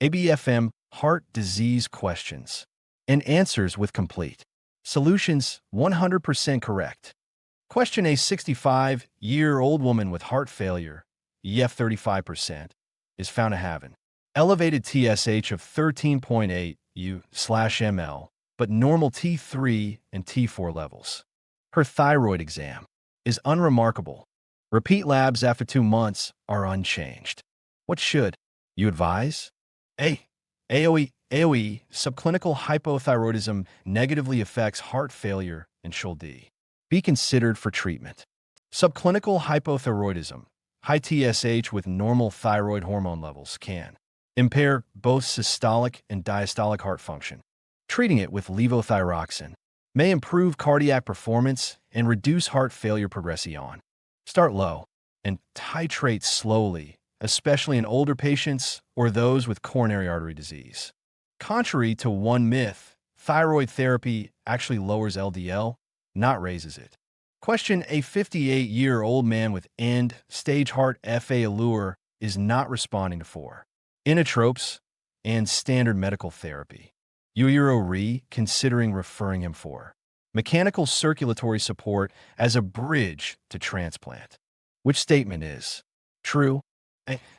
ABFM Heart Disease Questions and Answers with Complete Solutions 100% correct. Question: A 65-year-old woman with heart failure, EF 35%, is found to have an elevated TSH of 13.8 U/ml, but normal T3 and T4 levels. Her thyroid exam is unremarkable. Repeat labs after 2 months are unchanged. What should you advise? A. AOE subclinical hypothyroidism negatively affects heart failure and should be considered for treatment. Subclinical hypothyroidism, high TSH with normal thyroid hormone levels, can impair both systolic and diastolic heart function. Treating it with levothyroxine may improve cardiac performance and reduce heart failure progression. Start low and titrate slowly, especially in older patients or those with coronary artery disease. Contrary to one myth, thyroid therapy actually lowers LDL, not raises it. Question: A 58-year-old man with end-stage heart FA allure is not responding to 4 inotropes and standard medical therapy. UURO considering referring him for mechanical circulatory support as a bridge to transplant. Which statement is true?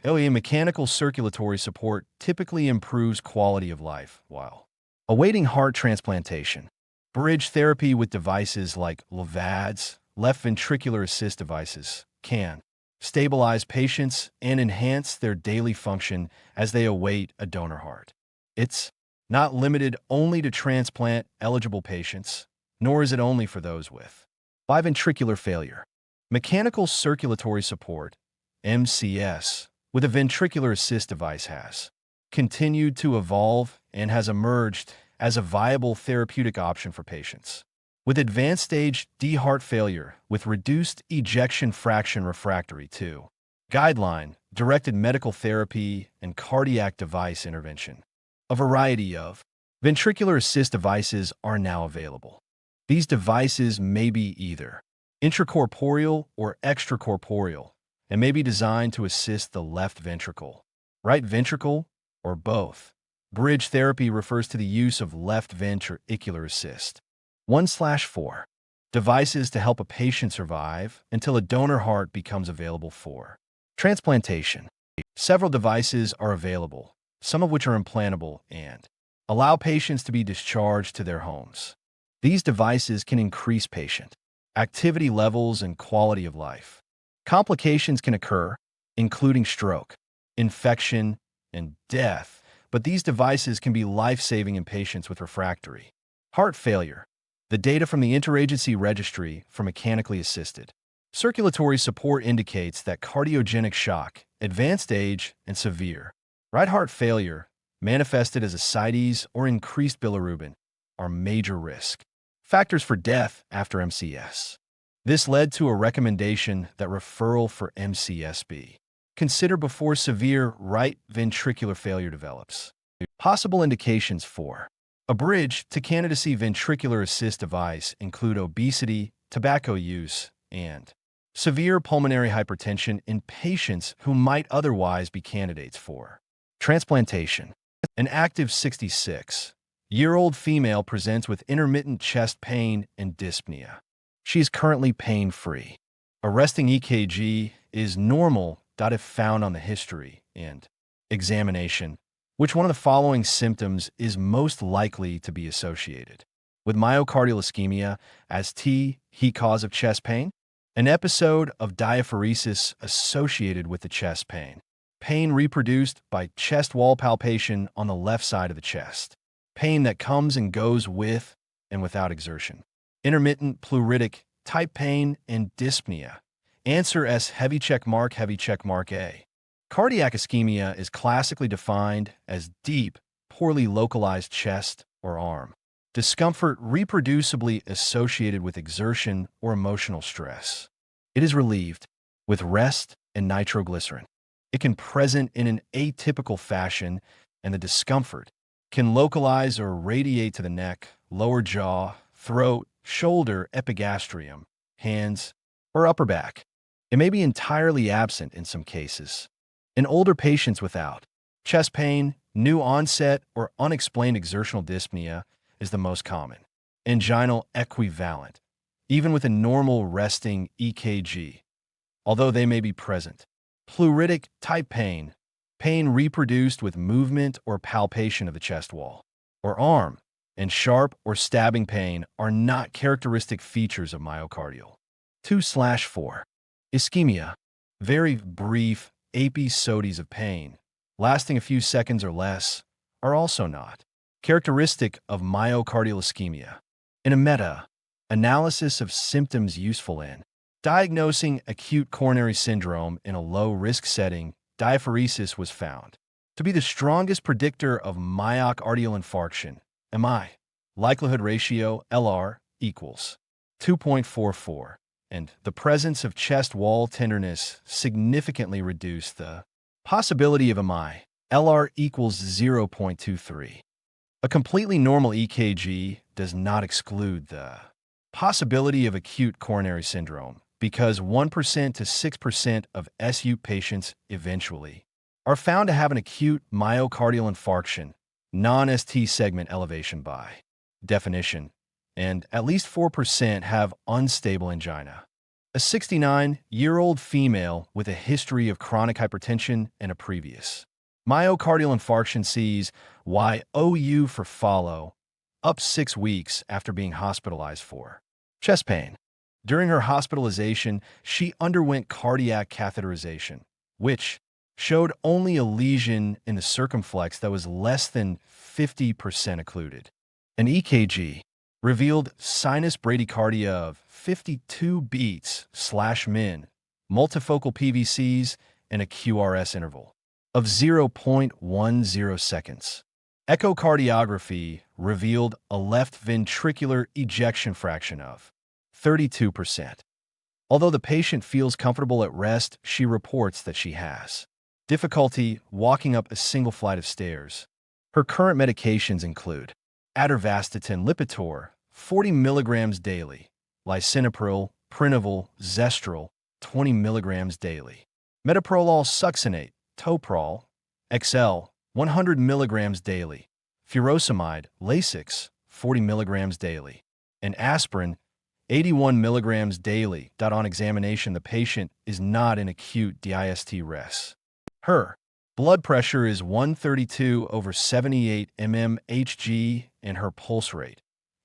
Mechanical circulatory support typically improves quality of life while awaiting heart transplantation. Bridge therapy with devices like LVADs, left ventricular assist devices, can stabilize patients and enhance their daily function as they await a donor heart. It's not limited only to transplant-eligible patients, nor is it only for those with biventricular failure. Mechanical circulatory support, MCS, with a ventricular assist device has continued to evolve and has emerged as a viable therapeutic option for patients with advanced stage D heart failure with reduced ejection fraction refractory to guideline-directed medical therapy and cardiac device intervention. A variety of ventricular assist devices are now available. These devices may be either intracorporeal or extracorporeal and may be designed to assist the left ventricle, right ventricle, or both. Bridge therapy refers to the use of left ventricular assist. 1/4 devices to help a patient survive until a donor heart becomes available for transplantation. Several devices are available, some of which are implantable and allow patients to be discharged to their homes. These devices can increase patient activity levels and quality of life. Complications can occur, including stroke, infection, and death, but these devices can be life-saving in patients with refractory heart failure. The data from the Interagency Registry for Mechanically Assisted Circulatory Support indicates that cardiogenic shock, advanced age, and severe right heart failure, manifested as ascites or increased bilirubin, are major risk factors for death after MCS. This led to a recommendation that referral for MCS be considered before severe right ventricular failure develops. Possible indications for a bridge to candidacy ventricular assist device include obesity, tobacco use, and severe pulmonary hypertension in patients who might otherwise be candidates for transplantation. An active 66-year-old female presents with intermittent chest pain and dyspnea. She is currently pain-free. A resting EKG is normal, if found on the history and examination. Which one of the following symptoms is most likely to be associated with myocardial ischemia as T cause of chest pain? An episode of diaphoresis associated with the chest pain. Pain reproduced by chest wall palpation on the left side of the chest. Pain that comes and goes with and without exertion. Intermittent pleuritic type pain and dyspnea. Answer S, heavy check mark A. Cardiac ischemia is classically defined as deep, poorly localized chest or arm discomfort reproducibly associated with exertion or emotional stress. It is relieved with rest and nitroglycerin. It can present in an atypical fashion, and the discomfort can localize or radiate to the neck, lower jaw, throat, shoulder, epigastrium, hands, or upper back. It may be entirely absent in some cases. In older patients without chest pain, New onset or unexplained exertional dyspnea is the most common. Anginal equivalent, even with a normal resting EKG, although they may be present. Pleuritic type pain, pain reproduced with movement or palpation of the chest wall or arm, and sharp or stabbing pain are not characteristic features of myocardial. 2/4. Ischemia, very brief episodes of pain, lasting a few seconds or less, are also not characteristic of myocardial ischemia. In a meta-analysis of symptoms useful in diagnosing acute coronary syndrome in a low-risk setting, diaphoresis was found to be the strongest predictor of myocardial infarction. MI. Likelihood ratio, LR, equals 2.44, and the presence of chest wall tenderness significantly reduced the possibility of MI. LR equals 0.23. A completely normal EKG does not exclude the possibility of acute coronary syndrome because 1% to 6% of SU patients eventually are found to have an acute myocardial infarction, non-ST segment elevation by definition, and at least 4% have unstable angina. A 69-year-old female with a history of chronic hypertension and a previous myocardial infarction sees YOU for follow up 6 weeks after being hospitalized for chest pain. During her hospitalization, she underwent cardiac catheterization, which showed only a lesion in the circumflex that was less than 50% occluded. An EKG revealed sinus bradycardia of 52 beats/min, multifocal PVCs, and a QRS interval of 0.10 seconds. Echocardiography revealed a left ventricular ejection fraction of 32%. Although the patient feels comfortable at rest, she reports that she has difficulty walking up a single flight of stairs. Her current medications include atorvastatin Lipitor, 40 mg daily, lisinopril, Prinaval, Zestril, 20 mg daily, metoprolol succinate, Toprol, XL, 100 mg daily, furosemide, Lasix, 40 mg daily, and aspirin, 81 mg daily. On examination, the patient is not in acute DIST-RES. Her blood pressure is 132/78 mmHg, and her pulse rate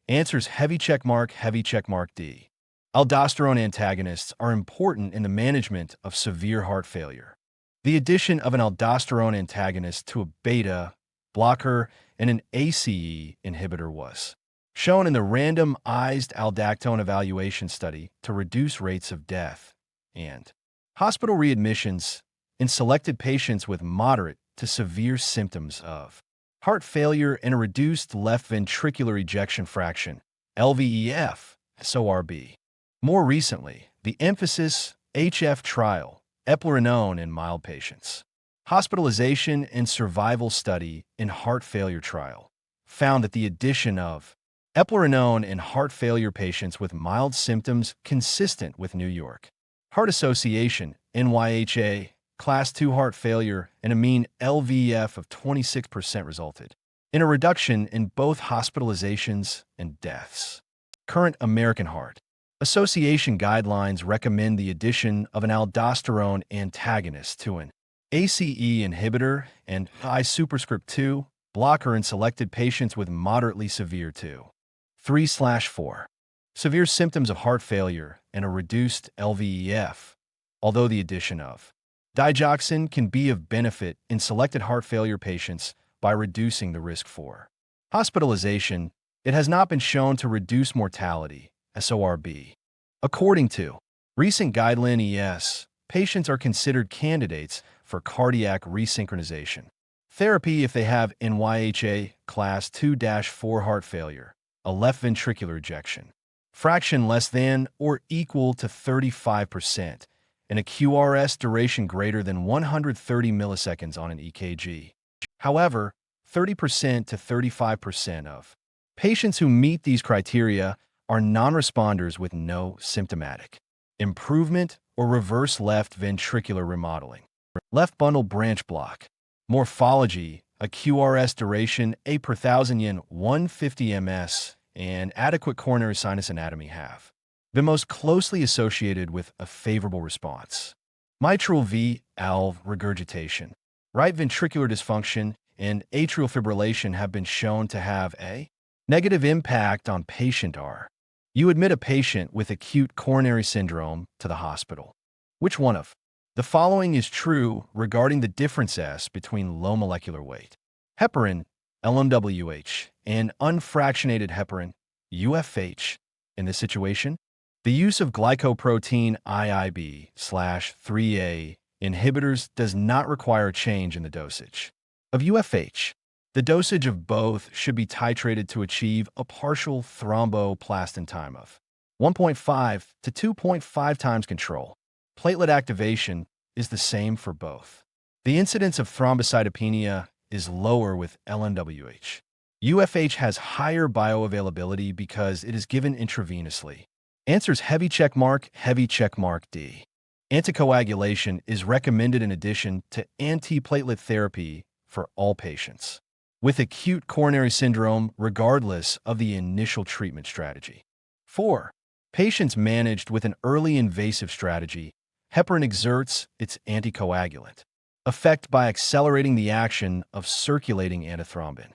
answers heavy checkmark D. Aldosterone antagonists are important in the management of severe heart failure. The addition of an aldosterone antagonist to a beta blocker and an ACE inhibitor was shown in the randomized aldactone evaluation study to reduce rates of death and hospital readmissions in selected patients with moderate to severe symptoms of heart failure and a reduced left ventricular ejection fraction, LVEF, SORB. More recently, the Emphasis HF trial, eplerenone in mild patients, hospitalization and survival study in heart failure trial, found that the addition of eplerenone in heart failure patients with mild symptoms consistent with New York Heart Association, NYHA, Class 2 heart failure, and a mean LVEF of 26% resulted in a reduction in both hospitalizations and deaths. Current American Heart Association guidelines recommend the addition of an aldosterone antagonist to an ACE inhibitor and I superscript 2 blocker in selected patients with moderately severe 3/4 severe symptoms of heart failure and a reduced LVEF, although the addition of digoxin can be of benefit in selected heart failure patients by reducing the risk for hospitalization. It has not been shown to reduce mortality, SORB. According to recent guideline ES, patients are considered candidates for cardiac resynchronization therapy if they have NYHA Class 2-4 heart failure, a left ventricular ejection fraction less than or equal to 35%, and a QRS duration greater than 130 milliseconds on an EKG. However, 30% to 35% of patients who meet these criteria are non-responders with no symptomatic improvement or reverse left ventricular remodeling. Left bundle branch block morphology a QRS duration, A per thousand yen, 150 ms, and adequate coronary sinus anatomy have been most closely associated with a favorable response. Mitral valve regurgitation, right ventricular dysfunction, and atrial fibrillation have been shown to have a negative impact on patient R. You admit a patient with acute coronary syndrome to the hospital. Which one of the following is true regarding the differences between low molecular weight heparin, LMWH, and unfractionated heparin, UFH? In this situation, the use of glycoprotein IIB/3A inhibitors does not require a change in the dosage of UFH. The dosage of both should be titrated to achieve a partial thromboplastin time of 1.5 to 2.5 times control. Platelet activation is the same for both. The incidence of thrombocytopenia is lower with LNWH. UFH has higher bioavailability because it is given intravenously. Answers heavy checkmark D. Anticoagulation is recommended in addition to antiplatelet therapy for all patients with acute coronary syndrome regardless of the initial treatment strategy. 4. Patients managed with an early invasive strategy, heparin exerts its anticoagulant effect by accelerating the action of circulating antithrombin.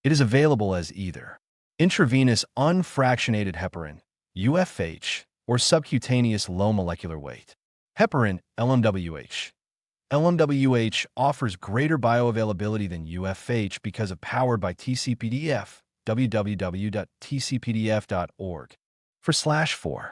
It is available as either intravenous unfractionated heparin, UFH, or subcutaneous low molecular weight heparin, LMWH. LMWH offers greater bioavailability than UFH because of powered by TCPDF, www.tcpdf.org/4.